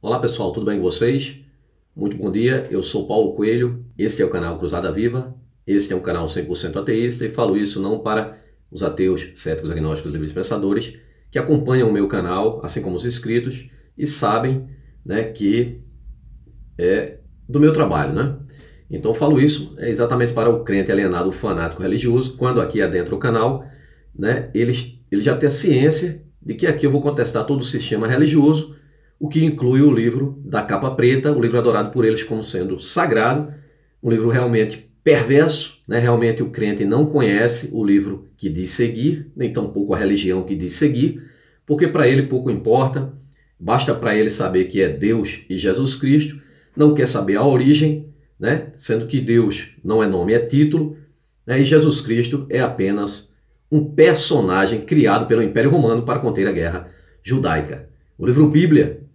Olá pessoal, tudo bem com vocês? Muito bom dia, eu sou Paulo Coelho, este é o canal Cruzada Viva, este é um canal 100% ateísta e falo isso não para os ateus, céticos, agnósticos, livres pensadores que acompanham o meu canal, assim como os inscritos, e sabem, que é do meu trabalho, Então eu falo isso exatamente para o crente alienado, o fanático religioso, quando aqui adentra o canal, ele já tem a ciência de que aqui eu vou contestar todo o sistema religioso, o que inclui o livro da capa preta, o livro adorado por eles como sendo sagrado, um livro realmente perverso, realmente o crente não conhece o livro que diz seguir, nem tampouco a religião que diz seguir, porque para ele pouco importa, basta para ele saber que é Deus e Jesus Cristo, não quer saber a origem, sendo que Deus não é nome, é título, e Jesus Cristo é apenas um personagem criado pelo Império Romano para conter a guerra judaica. O livro Bíblia,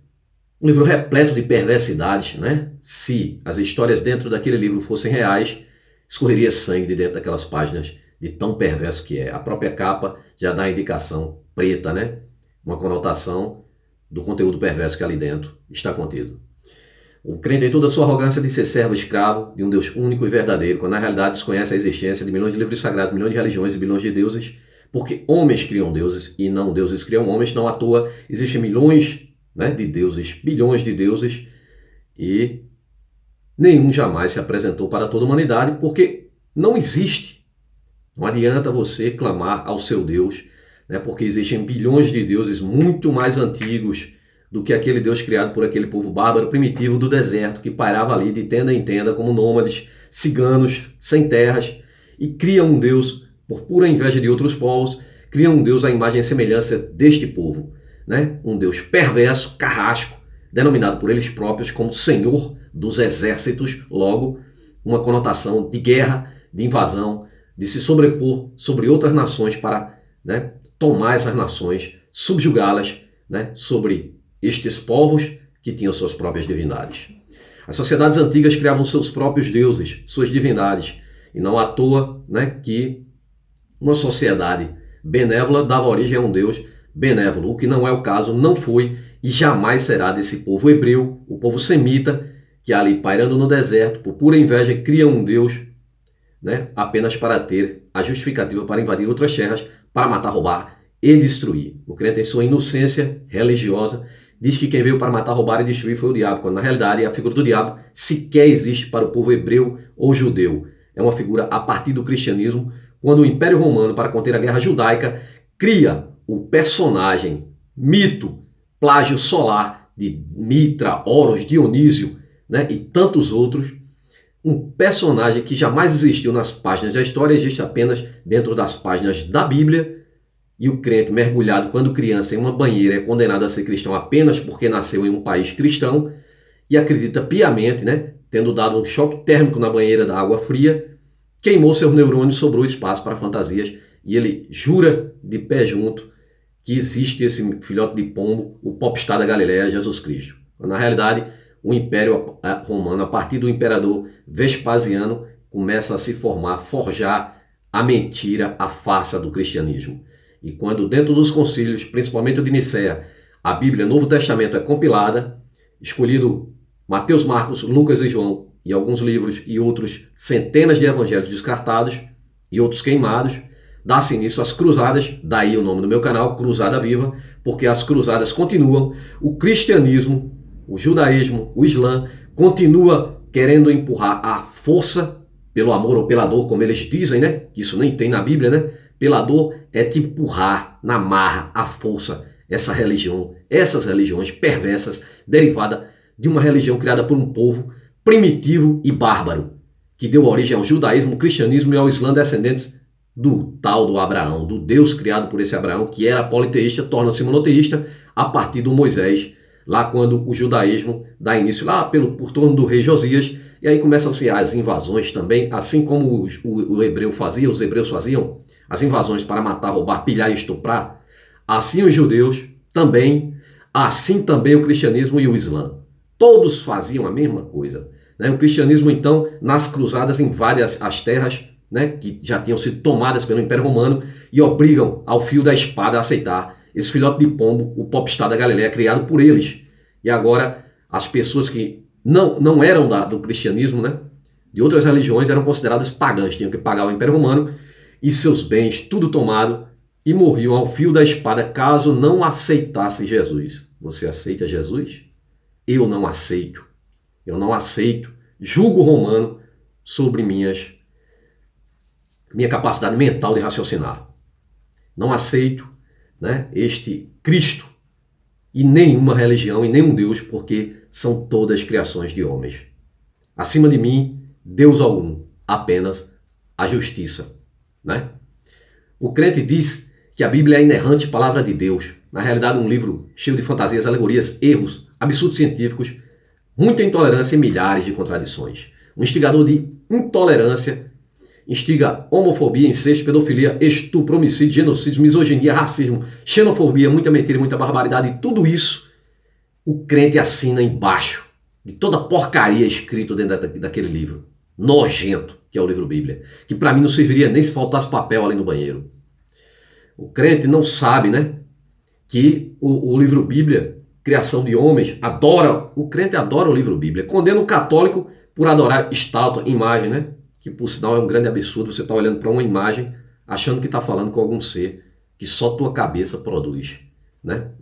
um livro repleto de perversidades, Se as histórias dentro daquele livro fossem reais, escorreria sangue de dentro daquelas páginas de tão perverso que é. A própria capa já dá a indicação preta, Uma conotação do conteúdo perverso que ali dentro está contido. O crente, em toda a sua arrogância de ser servo escravo de um Deus único e verdadeiro, quando na realidade desconhece a existência de milhões de livros sagrados, milhões de religiões e bilhões de deuses, porque homens criam deuses e não deuses criam homens, não à toa existem milhões de deuses, bilhões de deuses, e nenhum jamais se apresentou para toda a humanidade, porque não existe. Não adianta você clamar ao seu Deus, porque existem bilhões de deuses muito mais antigos do que aquele Deus criado por aquele povo bárbaro primitivo do deserto, que pairava ali de tenda em tenda como nômades, ciganos, sem terras, e cria um Deus por pura inveja de outros povos, cria um Deus à imagem e semelhança deste povo, Um Deus perverso, carrasco, denominado por eles próprios como Senhor dos Exércitos, logo uma conotação de guerra, de invasão, de se sobrepor sobre outras nações para tomar essas nações, subjugá-las sobre estes povos que tinham suas próprias divindades. As sociedades antigas criavam seus próprios deuses, suas divindades, e não à toa que uma sociedade benévola dava origem a um Deus benévolo, o que não é o caso, não foi e jamais será desse povo hebreu, o povo semita, que ali pairando no deserto, por pura inveja, cria um Deus apenas para ter a justificativa para invadir outras terras, para matar, roubar e destruir. O crente, em sua inocência religiosa, diz que quem veio para matar, roubar e destruir foi o diabo, quando na realidade a figura do diabo sequer existe para o povo hebreu ou judeu. É uma figura a partir do cristianismo, quando o Império Romano, para conter a guerra judaica, cria o personagem, mito, plágio solar de Mitra, Horus, Dionísio, e tantos outros, um personagem que jamais existiu nas páginas da história, existe apenas dentro das páginas da Bíblia, e o crente mergulhado quando criança em uma banheira é condenado a ser cristão apenas porque nasceu em um país cristão e acredita piamente, tendo dado um choque térmico na banheira da água fria, queimou seus neurônios, sobrou espaço para fantasias e ele jura de pé junto que existe esse filhote de pombo, o popstar da Galileia, Jesus Cristo. Na realidade, o Império Romano, a partir do imperador Vespasiano, começa a se formar, forjar a mentira, a farsa do cristianismo. E quando dentro dos concílios, principalmente o de Nicéia, a Bíblia, Novo Testamento é compilada, escolhido Mateus, Marcos, Lucas e João, e alguns livros e outros centenas de evangelhos descartados e outros queimados, dá-se início às cruzadas, daí o nome do meu canal, Cruzada Viva, porque as cruzadas continuam, o cristianismo, o judaísmo, o islã, continua querendo empurrar à força, pelo amor ou pela dor, como eles dizem, que isso nem tem na Bíblia, pela dor é te empurrar na marra, à força, essa religião, essas religiões perversas, derivada de uma religião criada por um povo primitivo e bárbaro, que deu origem ao judaísmo, ao cristianismo e ao islã, descendentes do tal do Abraão, do Deus criado por esse Abraão, que era politeísta, torna-se monoteísta a partir do Moisés, lá quando o judaísmo dá início lá por torno do rei Josias, e aí começam-se as invasões também, assim como os hebreus faziam, as invasões para matar, roubar, pilhar e estuprar, assim os judeus também, assim também o cristianismo e o islã. Todos faziam a mesma coisa. O cristianismo, então, nas cruzadas invade as terras que já tinham sido tomadas pelo Império Romano e obrigam ao fio da espada a aceitar esse filhote de pombo, o popstar da Galileia, criado por eles. E agora as pessoas que não eram do cristianismo, né? De outras religiões, eram consideradas pagãs, tinham que pagar o Império Romano e seus bens, tudo tomado, e morriam ao fio da espada caso não aceitasse Jesus. Você aceita Jesus? Eu não aceito. Eu não aceito julgo romano sobre minha capacidade mental de raciocinar. Não aceito, né, este Cristo e nenhuma religião e nenhum Deus, porque são todas criações de homens. Acima de mim, Deus algum, apenas a justiça, né? O crente diz que a Bíblia é a inerrante palavra de Deus. Na realidade, um livro cheio de fantasias, alegorias, erros, absurdos científicos, muita intolerância e milhares de contradições. Um instigador de intolerância instiga homofobia, incesto, pedofilia, estupro, homicídio, genocídio, misoginia, racismo, xenofobia, muita mentira, muita barbaridade. E tudo isso o crente assina embaixo de toda porcaria escrita dentro daquele livro nojento, que é o livro Bíblia, que para mim não serviria nem se faltasse papel ali no banheiro. O crente não sabe, né, que o livro Bíblia, criação de homens, o crente adora o livro Bíblia, condena o católico por adorar estátua, imagem, né, que por sinal é um grande absurdo. Você está olhando para uma imagem achando que está falando com algum ser que só tua cabeça produz, né?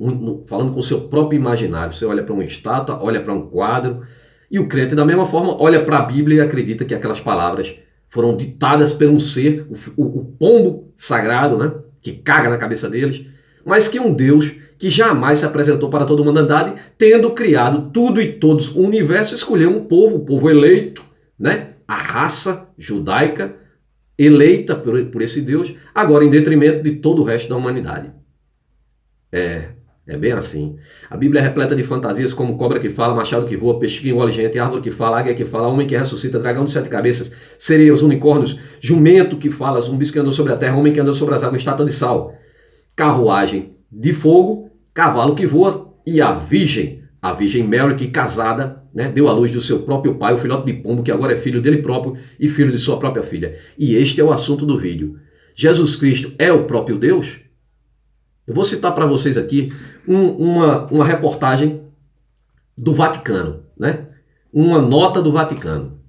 Falando com o seu próprio imaginário. Você olha para uma estátua, olha para um quadro, e o crente da mesma forma olha para a Bíblia e acredita que aquelas palavras foram ditadas por um ser, o pombo sagrado, né, que caga na cabeça deles, mas que um Deus que jamais se apresentou para toda a humanidade, tendo criado tudo e todos o universo, escolheu um povo, o povo eleito, né? A raça judaica eleita por esse Deus, agora em detrimento de todo o resto da humanidade. É bem assim. A Bíblia é repleta de fantasias como cobra que fala, machado que voa, peixe que engole gente, árvore que fala, águia que fala, homem que ressuscita, dragão de 7 cabeças, sereias, unicórnios, jumento que fala, zumbis que andam sobre a terra, homem que anda sobre as águas, estátua de sal, carruagem de fogo, cavalo que voa e a Virgem Mary, que casada, né, deu à luz do seu próprio pai, o filhote de pombo, que agora é filho dele próprio e filho de sua própria filha. E este é o assunto do vídeo. Jesus Cristo é o próprio Deus? Eu vou citar para vocês aqui uma reportagem do Vaticano, né? Uma nota do Vaticano.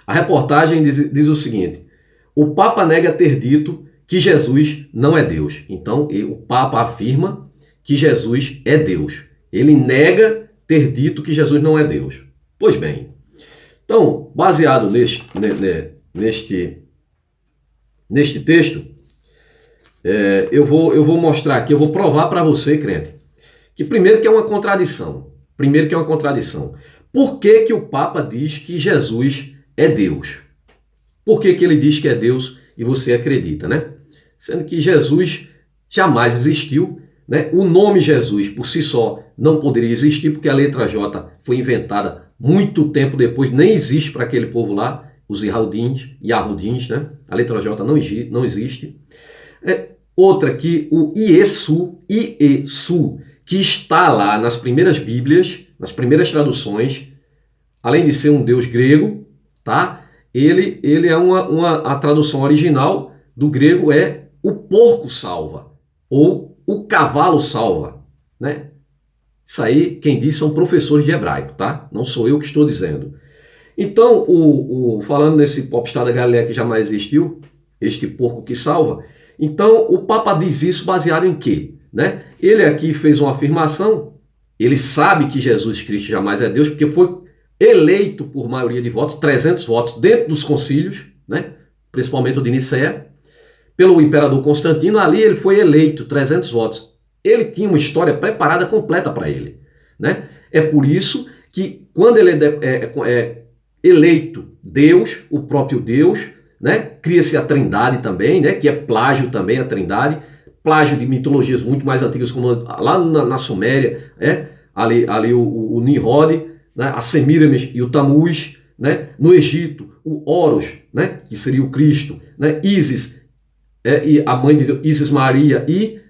A reportagem diz o seguinte: o Papa nega ter dito que Jesus não é Deus. Então, o Papa afirma que Jesus é Deus. Ele nega ter dito que Jesus não é Deus. Pois bem, então, baseado neste texto, eu vou mostrar aqui, eu vou provar para você, crente, que primeiro que é uma contradição. Por que o Papa diz que Jesus é Deus? Por que ele diz que é Deus e você acredita, né? Sendo que Jesus jamais existiu, né? O nome Jesus por si só não poderia existir, porque a letra J foi inventada muito tempo depois, nem existe para aquele povo lá, os Yahudins, né? A letra J não existe. Outra que o Iesu, que está lá nas primeiras Bíblias, nas primeiras traduções, além de ser um deus grego, tá? Ele é a tradução original do grego é o porco salva, ou o cavalo salva, né? Isso aí, quem diz são professores de hebraico, tá? Não sou eu que estou dizendo. Então, falando nesse popstar da Galileia que jamais existiu, este porco que salva, então o Papa diz isso baseado em quê? Né? Ele aqui fez uma afirmação, ele sabe que Jesus Cristo jamais é Deus, porque foi eleito por maioria de votos, 300 votos dentro dos concílios, né? Principalmente o de Nicéia, pelo imperador Constantino. Ali ele foi eleito, 300 votos. Ele tinha uma história preparada completa para ele, né? É por isso que quando ele é eleito Deus, o próprio Deus, né? Cria-se a Trindade também, né? Que é plágio também, a Trindade, plágio de mitologias muito mais antigas, como lá na Suméria, ali o Nimrod, né? A Semíramis e o Tamuz, né? No Egito, o Horus, né? Que seria o Cristo, né? Ísis, e a mãe de Deus, Ísis Maria, e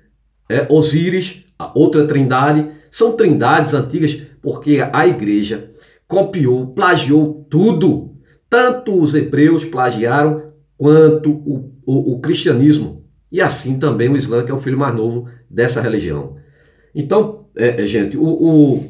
Osíris, a outra Trindade. São trindades antigas porque a igreja copiou, plagiou tudo. Tanto os hebreus plagiaram quanto o cristianismo. E assim também o Islã, que é o filho mais novo dessa religião. Então, gente, o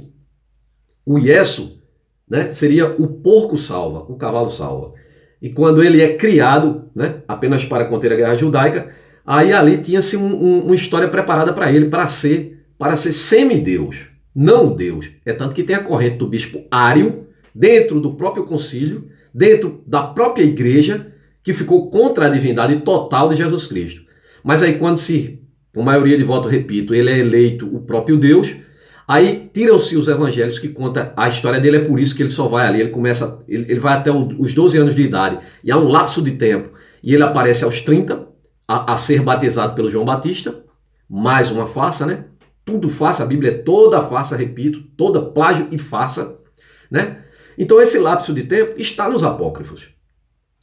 Iesu, né, seria o porco salva, o cavalo salva. E quando ele é criado, né, apenas para conter a guerra judaica, aí ali tinha-se uma história preparada para ele, para ser semideus, não Deus. É tanto que tem a corrente do bispo Ário, dentro do próprio concílio, dentro da própria igreja, que ficou contra a divindade total de Jesus Cristo. Mas aí quando com maioria de voto, repito, ele é eleito o próprio Deus, aí tiram-se os evangelhos que conta a história dele, é por isso que ele só vai ali, ele vai até os 12 anos de idade, e há um lapso de tempo, e ele aparece aos 30, a ser batizado pelo João Batista, mais uma farsa, né? Tudo farsa, a Bíblia é toda farsa, repito, toda plágio e farsa, né? Então esse lapso de tempo está nos apócrifos.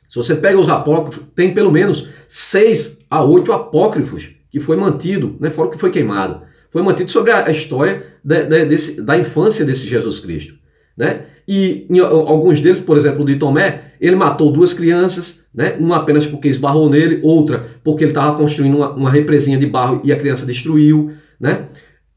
Se você pega os apócrifos, tem pelo menos 6 a 8 apócrifos que foi mantido, né? Fora o que foi queimado. Foi mantido sobre a história da infância desse Jesus Cristo, né? E em alguns deles, por exemplo, o de Tomé, ele matou 2 crianças, né? Uma apenas porque esbarrou nele, outra porque ele estava construindo uma represinha de barro e a criança destruiu, né?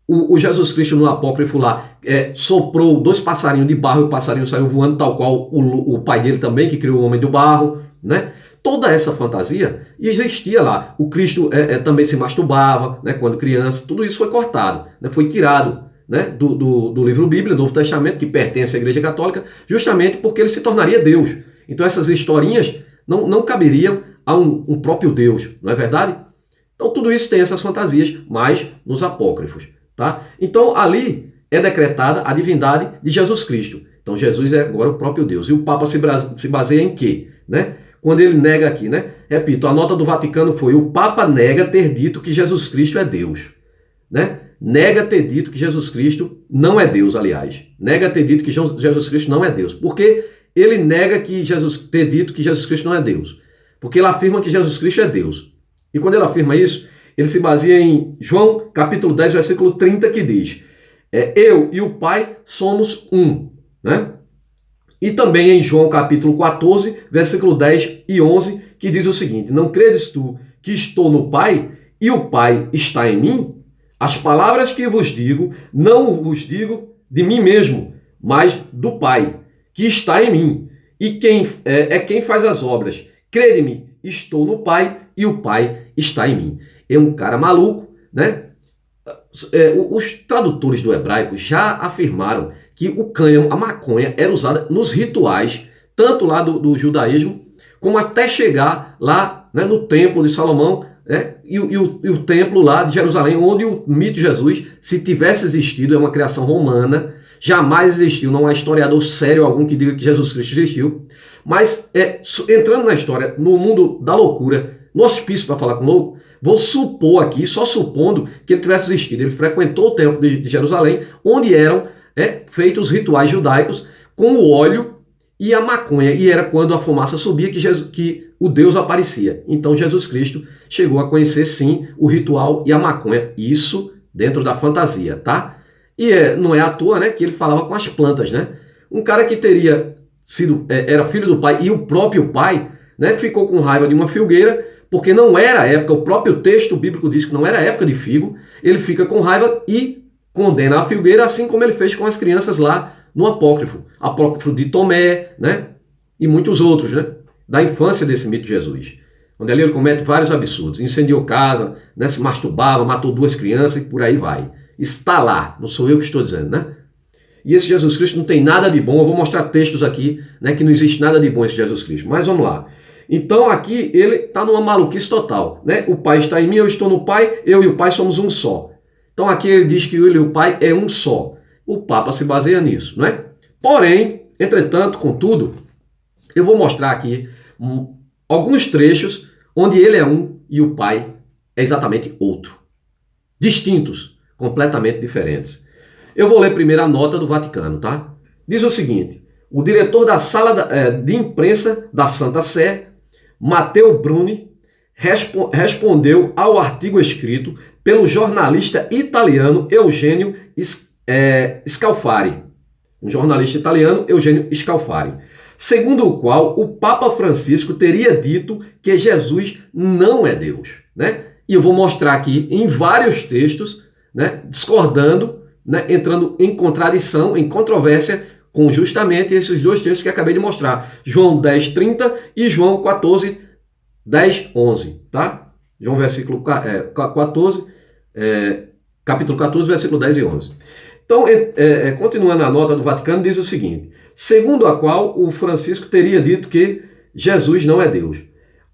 O Jesus Cristo no apócrifo lá soprou 2 passarinhos de barro e o passarinho saiu voando, tal qual o pai dele também, que criou o homem do barro, né? Toda essa fantasia existia lá. O Cristo também se masturbava, né, quando criança. Tudo isso foi cortado, né, foi tirado, né, do livro Bíblia, do Novo Testamento, que pertence à Igreja Católica, justamente porque ele se tornaria Deus. Então essas historinhas não caberiam a um próprio Deus, não é verdade? Então tudo isso tem essas fantasias, mas nos apócrifos. Tá? Então ali é decretada a divindade de Jesus Cristo. Então Jesus é agora o próprio Deus. E o Papa se baseia em quê? Né? Quando ele nega aqui, né? Repito, a nota do Vaticano foi: o Papa nega ter dito que Jesus Cristo é Deus. Né? Nega ter dito que Jesus Cristo não é Deus, aliás. Nega ter dito que Jesus Cristo não é Deus. Por que ele nega ter dito que Jesus Cristo não é Deus? Porque ele afirma que Jesus Cristo é Deus. E quando ele afirma isso, ele se baseia em João capítulo 10, versículo 30, que diz: eu e o Pai somos um. Né? E também em João capítulo 14, versículo 10 e 11, que diz o seguinte: não credes tu que estou no Pai e o Pai está em mim? As palavras que vos digo, não vos digo de mim mesmo, mas do Pai, que está em mim. E quem faz as obras. Crede-me, estou no Pai e o Pai está em mim. É um cara maluco, né? Os tradutores do hebraico já afirmaram que o cânhamo, a maconha, era usada nos rituais, tanto lá do judaísmo, como até chegar lá, né, no templo de Salomão, né, e o templo lá de Jerusalém, onde o mito de Jesus, se tivesse existido, é uma criação romana, jamais existiu, não há historiador sério algum que diga que Jesus Cristo existiu. Mas entrando na história, no mundo da loucura, no hospício para falar com louco, vou supor aqui, só supondo que ele tivesse existido. Ele frequentou o templo de Jerusalém, onde eram feitos os rituais judaicos com o óleo e a maconha. E era quando a fumaça subia que o Deus aparecia. Então Jesus Cristo chegou a conhecer, sim, o ritual e a maconha. Isso dentro da fantasia, tá? E não é à toa, né, que ele falava com as plantas, né? Um cara que era filho do pai e o próprio pai, né, ficou com raiva de uma filgueira, porque não era a época, o próprio texto bíblico diz que não era a época de figo, ele fica com raiva e condena a filgueira, assim como ele fez com as crianças lá no apócrifo de Tomé, né, e muitos outros, né, da infância desse mito de Jesus, onde ali ele comete vários absurdos, incendiou casa, né, se masturbava, matou 2 crianças e por aí vai. Está lá, não sou eu que estou dizendo, né? E esse Jesus Cristo não tem nada de bom. Eu vou mostrar textos aqui, né, que não existe nada de bom esse Jesus Cristo. Mas vamos lá. Então aqui ele está numa maluquice total, né? O Pai está em mim, eu estou no Pai, eu e o Pai somos um só. Então aqui ele diz que ele e o Pai é um só. O Papa se baseia nisso, né? Porém, entretanto, contudo, eu vou mostrar aqui alguns trechos onde ele é um e o Pai é exatamente outro. Distintos, completamente diferentes. Eu vou ler primeiro a nota do Vaticano, tá? Diz o seguinte: o diretor da sala de imprensa da Santa Sé, Matteo Bruni, respondeu ao artigo escrito pelo jornalista italiano Eugenio Scalfari. Um jornalista italiano, Eugenio Scalfari. Segundo o qual o Papa Francisco teria dito que Jesus não é Deus, né? E eu vou mostrar aqui em vários textos, né, discordando, né, entrando em contradição, em controvérsia com justamente esses dois textos que acabei de mostrar. João 10:30 e João 14:10-11, tá? João capítulo 14, versículo 10 e 11. Então, continuando a nota do Vaticano, diz o seguinte: segundo a qual o Francisco teria dito que Jesus não é Deus.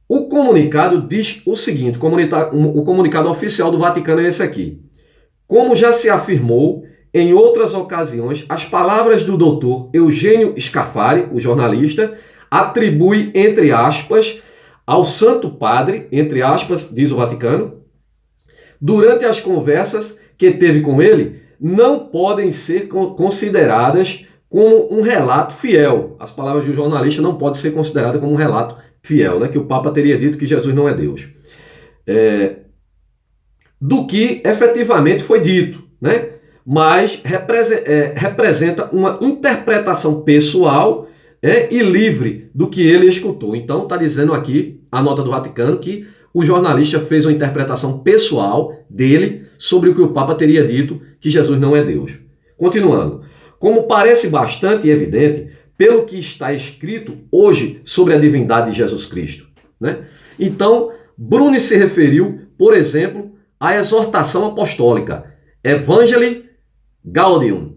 O comunicado diz o seguinte, o comunicado oficial do Vaticano é esse aqui. Como já se afirmou em outras ocasiões, as palavras do Dr. Eugênio Scafari, o jornalista, atribui, entre aspas, ao Santo Padre, entre aspas, diz o Vaticano, durante as conversas que teve com ele, não podem ser consideradas como um relato fiel. As palavras do jornalista não podem ser consideradas como um relato fiel, né? Que o Papa teria dito que Jesus não é Deus. Do que efetivamente foi dito, né? Mas representa uma interpretação pessoal e livre do que ele escutou. Então, está dizendo aqui a nota do Vaticano que o jornalista fez uma interpretação pessoal dele sobre o que o Papa teria dito, que Jesus não é Deus. Continuando. Como parece bastante evidente, pelo que está escrito hoje sobre a divindade de Jesus Cristo, né? Então, Bruni se referiu, por exemplo, à exortação apostólica Evangelii Gaudium,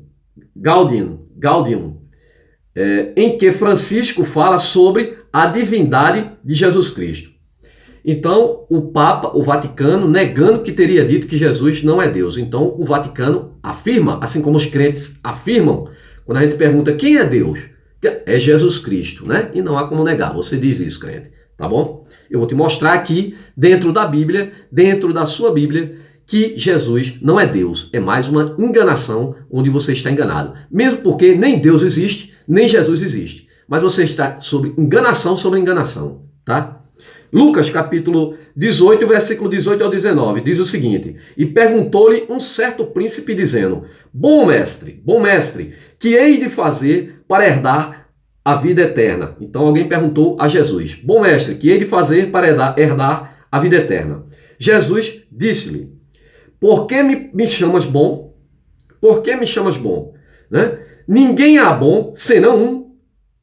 em que Francisco fala sobre a divindade de Jesus Cristo. Então, o Papa, o Vaticano, negando que teria dito que Jesus não é Deus. Então, o Vaticano afirma, assim como os crentes afirmam, quando a gente pergunta quem é Deus, é Jesus Cristo, né? E não há como negar, você diz isso, crente, tá bom? Eu vou te mostrar aqui, dentro da Bíblia, dentro da sua Bíblia, que Jesus não é Deus. É mais uma enganação onde você está enganado. Mesmo porque nem Deus existe, nem Jesus existe. Mas você está sob enganação sobre enganação, tá? Lucas, capítulo 18, versículo 18 ao 19, diz o seguinte: e perguntou-lhe um certo príncipe, dizendo: bom mestre, que hei de fazer para herdar a vida eterna? Então alguém perguntou a Jesus: bom mestre, que hei de fazer para herdar a vida eterna? Jesus disse-lhe: por que me chamas bom? Por que me chamas bom? Né? Ninguém há bom senão um,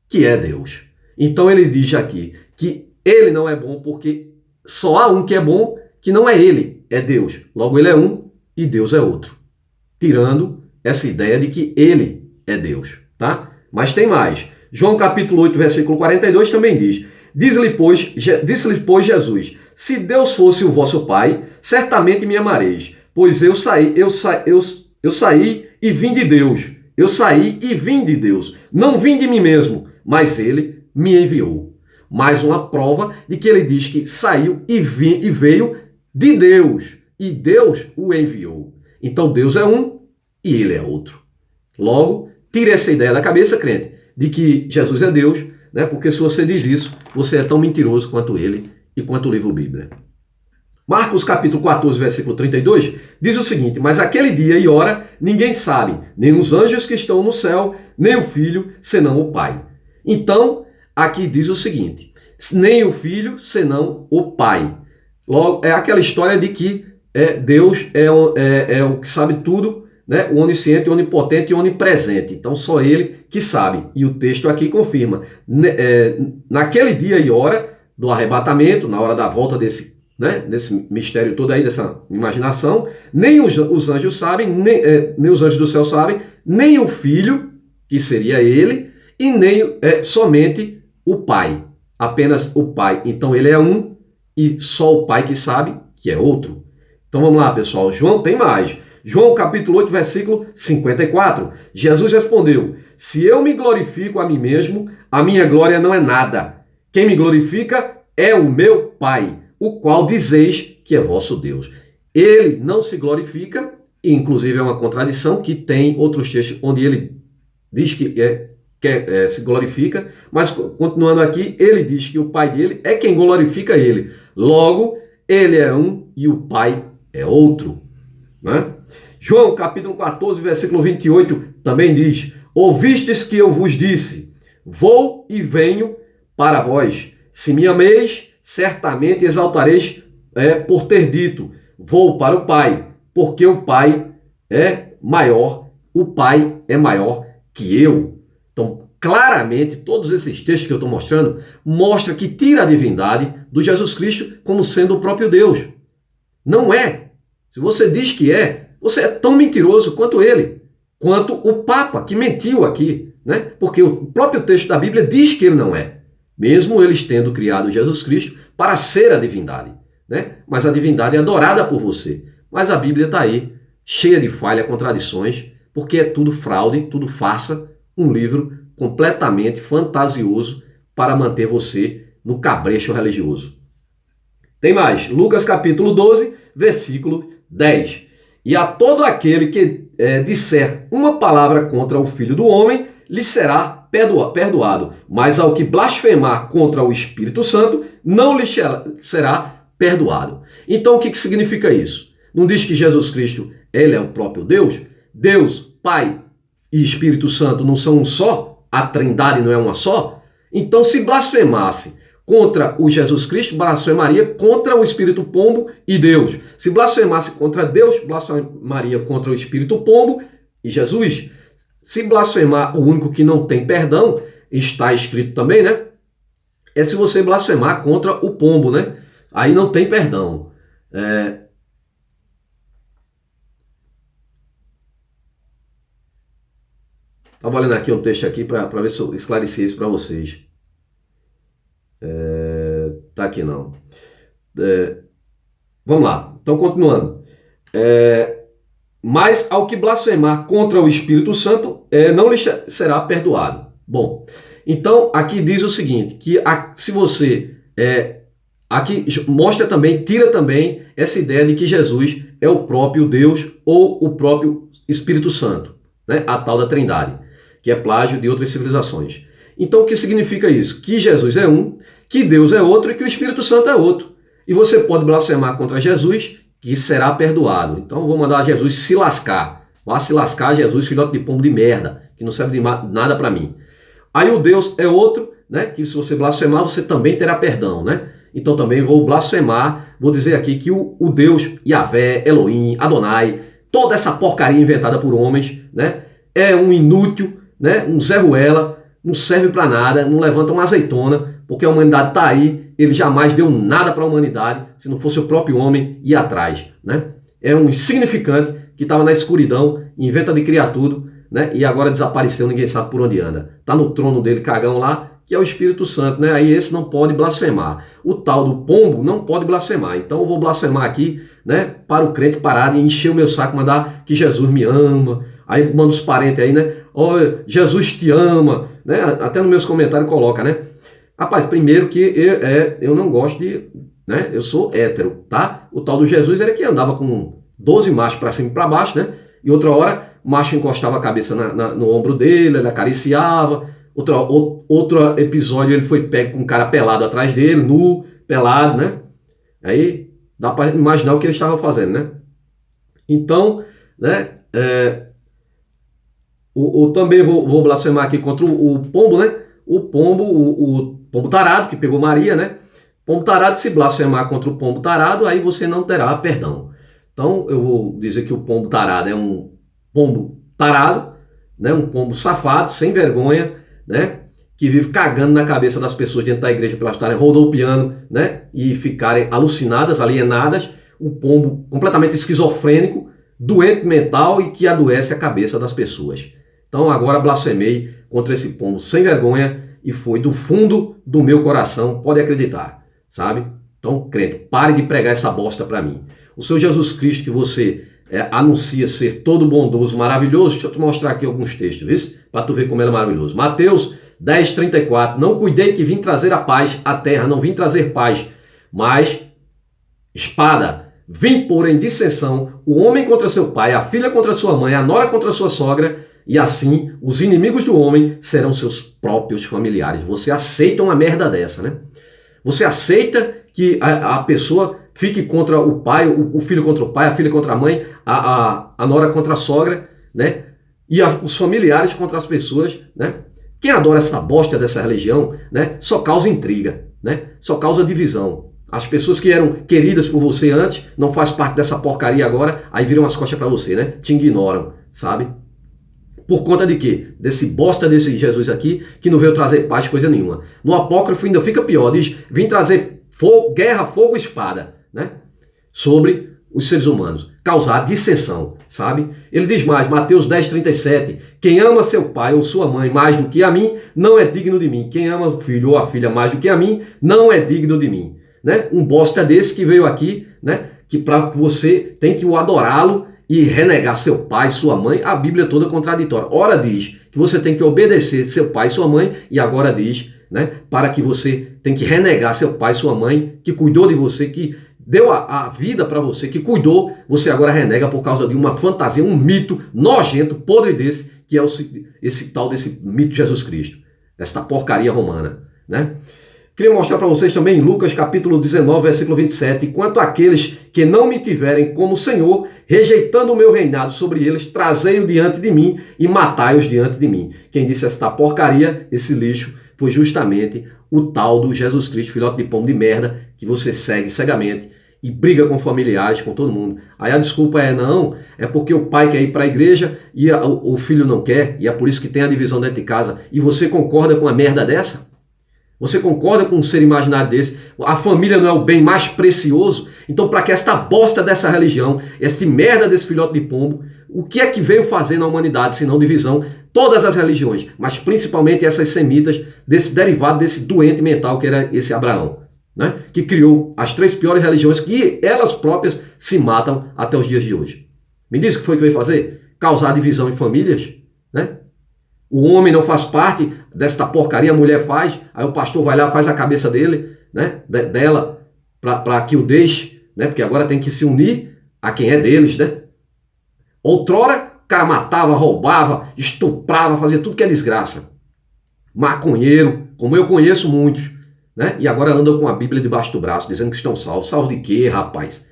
que é Deus. Então ele diz aqui que ele não é bom porque só há um que é bom, que não é ele, é Deus. Logo, ele é um e Deus é outro. Tirando essa ideia de que ele é Deus, tá? Mas tem mais. João capítulo 8, versículo 42 também diz: Disse-lhe, pois, Jesus: se Deus fosse o vosso Pai, certamente me amareis, pois eu saí e vim de Deus. Eu saí e vim de Deus. Não vim de mim mesmo, mas ele me enviou. Mais uma prova de que ele diz que saiu e veio de Deus. E Deus o enviou. Então Deus é um e ele é outro. Logo, tire essa ideia da cabeça, crente, de que Jesus é Deus, né? Porque se você diz isso, você é tão mentiroso quanto ele e quanto o livro Bíblia. Marcos capítulo 14, versículo 32, diz o seguinte: mas aquele dia e hora ninguém sabe, nem os anjos que estão no céu, nem o Filho, senão o Pai. Então, aqui diz o seguinte: nem o Filho, senão o Pai. Logo, é aquela história de que Deus é o que sabe tudo, né? O onisciente, onipotente e onipresente. Então, só ele que sabe. E o texto aqui confirma. Naquele dia e hora do arrebatamento, na hora da volta desse mistério todo aí, dessa imaginação, nem os anjos sabem, nem os anjos do céu sabem, nem o Filho, que seria ele, e nem somente o Pai, apenas o Pai. Então ele é um e só o Pai que sabe que é outro. Então vamos lá, pessoal. João tem mais. João capítulo 8, versículo 54. Jesus respondeu: se eu me glorifico a mim mesmo, a minha glória não é nada. Quem me glorifica é o meu Pai, o qual dizeis que é vosso Deus. Ele não se glorifica, e inclusive é uma contradição, que tem outros textos onde ele diz que se glorifica, mas continuando aqui, ele diz que o Pai dele é quem glorifica ele. Logo, ele é um e o Pai é outro. Né? João capítulo 14, versículo 28 também diz: ouvistes que eu vos disse, vou e venho para vós. Se me ameis, certamente exaltareis por ter dito, vou para o Pai, porque o Pai é maior, o Pai é maior que eu. Então, claramente, todos esses textos que eu estou mostrando mostram que tira a divindade do Jesus Cristo como sendo o próprio Deus. Não é. Se você diz que é, você é tão mentiroso quanto ele, quanto o Papa, que mentiu aqui, né? Porque o próprio texto da Bíblia diz que ele não é, mesmo eles tendo criado Jesus Cristo para ser a divindade, né? Mas a divindade é adorada por você. Mas a Bíblia está aí, cheia de falhas, contradições, porque é tudo fraude, tudo farsa, um livro completamente fantasioso para manter você no cabresto religioso. Tem mais, Lucas capítulo 12, versículo 10. E a todo aquele que disser uma palavra contra o Filho do Homem, lhe será perdoado. Mas ao que blasfemar contra o Espírito Santo, não lhe será perdoado. Então o que significa isso? Não diz que Jesus Cristo, ele é o próprio Deus? Deus, Pai e Espírito Santo não são um só? A Trindade não é uma só? Então se blasfemasse contra o Jesus Cristo, blasfemaria contra o Espírito Pombo e Deus. Se blasfemasse contra Deus, blasfemaria contra o Espírito Pombo e Jesus. Se blasfemar o único que não tem perdão, está escrito também, né? É se você blasfemar contra o pombo, né? Aí não tem perdão. Estava olhando aqui um texto aqui para ver se eu esclareci isso para vocês. Tá aqui não. Vamos lá. Então, continuando. Mas ao que blasfemar contra o Espírito Santo, não lhe será perdoado. Bom, então aqui diz o seguinte, que se você... aqui mostra também, tira também essa ideia de que Jesus é o próprio Deus ou o próprio Espírito Santo, né? A tal da Trindade, que é plágio de outras civilizações. Então o que significa isso? Que Jesus é um, que Deus é outro e que o Espírito Santo é outro. E você pode blasfemar contra Jesus, que será perdoado. Então vou mandar Jesus se lascar. Vá se lascar, Jesus, filhote de pombo de merda, que não serve de nada para mim. Aí o Deus é outro, né? Que se você blasfemar, você também terá perdão, né? Então também vou blasfemar, vou dizer aqui que o Deus, Yahvé, Elohim, Adonai, toda essa porcaria inventada por homens, né? É um inútil, né? Um Zé Ruela, não serve para nada, não levanta uma azeitona, porque a humanidade está aí, ele jamais deu nada para a humanidade, se não fosse o próprio homem ir atrás, né? É um insignificante que estava na escuridão, inventa de criar tudo, né? E agora desapareceu, ninguém sabe por onde anda. Está no trono dele, cagão lá, que é o Espírito Santo, né? Aí esse não pode blasfemar. O tal do pombo não pode blasfemar. Então eu vou blasfemar aqui, né? Para o crente parar de encher o meu saco, mandar que Jesus me ama. Aí manda os parentes aí, né? Oh, Jesus te ama, né? Até nos meus comentários coloca, né? Rapaz, primeiro que eu não gosto de... né? Eu sou hétero, tá? O tal do Jesus era que andava com 12 machos para cima e para baixo, né? E outra hora, o macho encostava a cabeça no ombro dele, ele acariciava. Outro episódio, ele foi pego com um cara pelado atrás dele, nu, pelado, né? Aí dá para imaginar o que ele estava fazendo, né? Então, né? Também vou blasfemar aqui contra o pombo, né? O pombo tarado, que pegou Maria, né? Pombo tarado, se blasfemar contra o pombo tarado, aí você não terá perdão. Então, eu vou dizer que o pombo tarado é um pombo tarado, né? Um pombo safado, sem vergonha, né? Que vive cagando na cabeça das pessoas dentro da igreja para elas estarem rodopiando, né? E ficarem alucinadas, alienadas. Um pombo completamente esquizofrênico, doente mental e que adoece a cabeça das pessoas. Então, agora blasfemei contra esse pombo sem vergonha e foi do fundo do meu coração, pode acreditar, sabe? Então, crente, pare de pregar essa bosta para mim. O seu Jesus Cristo que você anuncia ser todo bondoso, maravilhoso, deixa eu te mostrar aqui alguns textos, viu? Para tu ver como ele é maravilhoso. Mateus 10:34, não cuidei que vim trazer a paz à terra, não vim trazer paz, mas espada. Vim pôr em dissensão o homem contra seu pai, a filha contra sua mãe, a nora contra sua sogra, e assim os inimigos do homem serão seus próprios familiares. Você aceita uma merda dessa, né? Você aceita que a pessoa fique contra o pai, o filho contra o pai, a filha contra a mãe, a nora contra a sogra, né? E os familiares contra as pessoas, né? Quem adora essa bosta dessa religião, né? Só causa intriga, né? Só causa divisão. As pessoas que eram queridas por você antes, não faz parte dessa porcaria agora, aí viram as costas para você, né? Te ignoram, sabe? Por conta de quê? Desse bosta desse Jesus aqui, que não veio trazer paz, coisa nenhuma. No apócrifo ainda fica pior, diz, vim trazer fogo, guerra, fogo e espada, né? Sobre os seres humanos, causar dissensão, sabe? Ele diz mais, Mateus 10:37, quem ama seu pai ou sua mãe mais do que a mim, não é digno de mim. Quem ama o filho ou a filha mais do que a mim, não é digno de mim. Né? Um bosta desse que veio aqui, né? Que para você tem que o adorá-lo e renegar seu pai, sua mãe, a Bíblia é toda contraditória. Ora diz que você tem que obedecer seu pai e sua mãe, e agora diz, né? Para que você tem que renegar seu pai e sua mãe, que cuidou de você, que deu a vida para você, que cuidou, você agora renega por causa de uma fantasia, um mito nojento, podre desse, que é esse tal desse mito de Jesus Cristo, esta porcaria romana, né? Queria mostrar para vocês também em Lucas capítulo 19, versículo 27, quanto àqueles que não me tiverem como Senhor, rejeitando o meu reinado sobre eles, trazei-o diante de mim e matai-os diante de mim. Quem disse esta porcaria, esse lixo, foi justamente o tal do Jesus Cristo, filhote de pão de merda, que você segue cegamente e briga com familiares, com todo mundo. Aí a desculpa é porque o pai quer ir para a igreja e o filho não quer, e é por isso que tem a divisão dentro de casa. E você concorda com uma merda dessa? Você concorda com um ser imaginário desse? A família não é o bem mais precioso? Então, para que esta bosta dessa religião, esse merda desse filhote de pombo, o que é que veio fazer na humanidade, se não divisão? Todas as religiões, mas principalmente essas semitas, desse derivado desse doente mental que era esse Abraão, né? Que criou as 3 piores religiões que elas próprias se matam até os dias de hoje. Me diz o que foi que veio fazer? Causar divisão em famílias, né? O homem não faz parte desta porcaria, a mulher faz, aí o pastor vai lá, faz a cabeça dele, né, dela, para que o deixe, né, porque agora tem que se unir a quem é deles, né. Outrora, o cara matava, roubava, estuprava, fazia tudo que é desgraça. Maconheiro, como eu conheço muitos, né, e agora andam com a Bíblia debaixo do braço, dizendo que estão salvos. Salvos de quê, rapaz?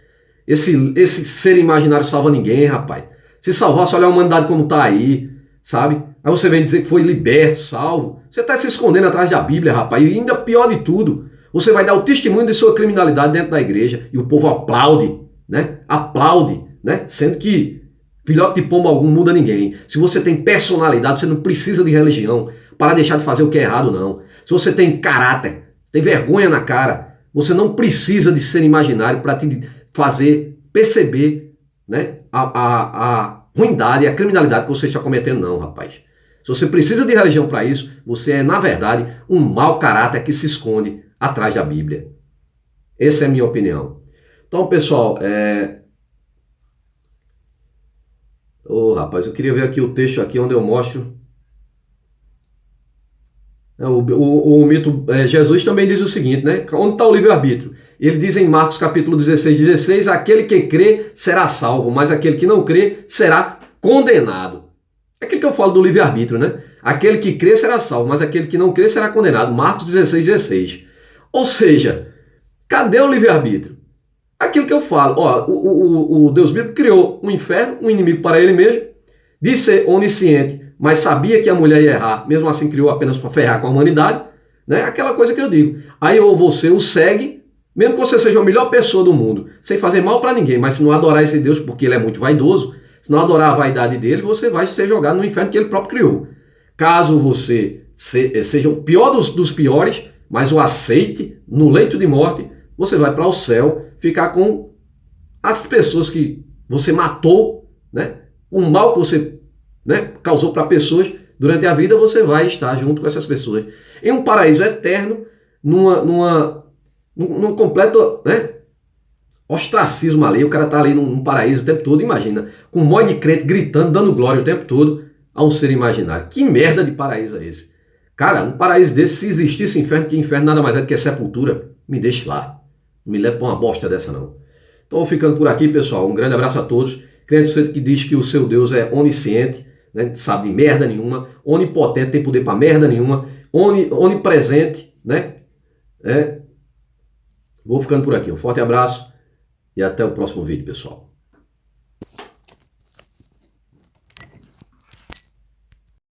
Esse ser imaginário salva ninguém, rapaz. Se salvasse, olha a humanidade como está aí, sabe? Aí você vem dizer que foi liberto, salvo. Você está se escondendo atrás da Bíblia, rapaz. E ainda pior de tudo, você vai dar o testemunho de sua criminalidade dentro da igreja e o povo aplaude, né? Aplaude, né? Sendo que filhote de pombo algum muda ninguém. Se você tem personalidade, você não precisa de religião para deixar de fazer o que é errado, não. Se você tem caráter, tem vergonha na cara, você não precisa de ser imaginário para te fazer perceber, né? A ruindade e a criminalidade que você está cometendo, não, rapaz. Se você precisa de religião para isso, você é, na verdade, um mau caráter que se esconde atrás da Bíblia. Essa é a minha opinião. Então, pessoal, rapaz, eu queria ver aqui o texto aqui onde eu mostro. O mito, Jesus também diz o seguinte, né? Onde está o livre-arbítrio? Ele diz em Marcos capítulo 16, aquele que crê será salvo, mas aquele que não crê será condenado. É aquilo que eu falo do livre-arbítrio, né? Aquele que crê será salvo, mas aquele que não crê será condenado. Marcos 16. Ou seja, cadê o livre-arbítrio? Aquilo que eu falo, ó, o Deus bíblico criou um inferno, um inimigo para ele mesmo, disse ser onisciente, mas sabia que a mulher ia errar, mesmo assim criou apenas para ferrar com a humanidade, né? Aquela coisa que eu digo. Aí ou você o segue, mesmo que você seja a melhor pessoa do mundo, sem fazer mal para ninguém, mas se não adorar esse Deus porque ele é muito vaidoso, se não adorar a vaidade dele, você vai ser jogado no inferno que ele próprio criou. Caso você seja o pior dos piores, mas o aceite no leito de morte, você vai para o céu ficar com as pessoas que você matou, né? O mal que você, né, causou para pessoas durante a vida, você vai estar junto com essas pessoas em um paraíso eterno, num completo, né, ostracismo ali. O cara tá ali num paraíso o tempo todo, imagina, com um monte de crente gritando, dando glória o tempo todo a um ser imaginário. Que merda de paraíso é esse? Cara, um paraíso desse, se existisse inferno, que inferno nada mais é do que sepultura, me deixe lá. Não me leve pra uma bosta dessa, não. Então, ficando por aqui, pessoal. Um grande abraço a todos. Crente que diz que o seu Deus é onisciente, né? Sabe de merda nenhuma, onipotente, tem poder pra merda nenhuma, onipresente, né? Vou ficando por aqui. Um forte abraço e até o próximo vídeo, pessoal.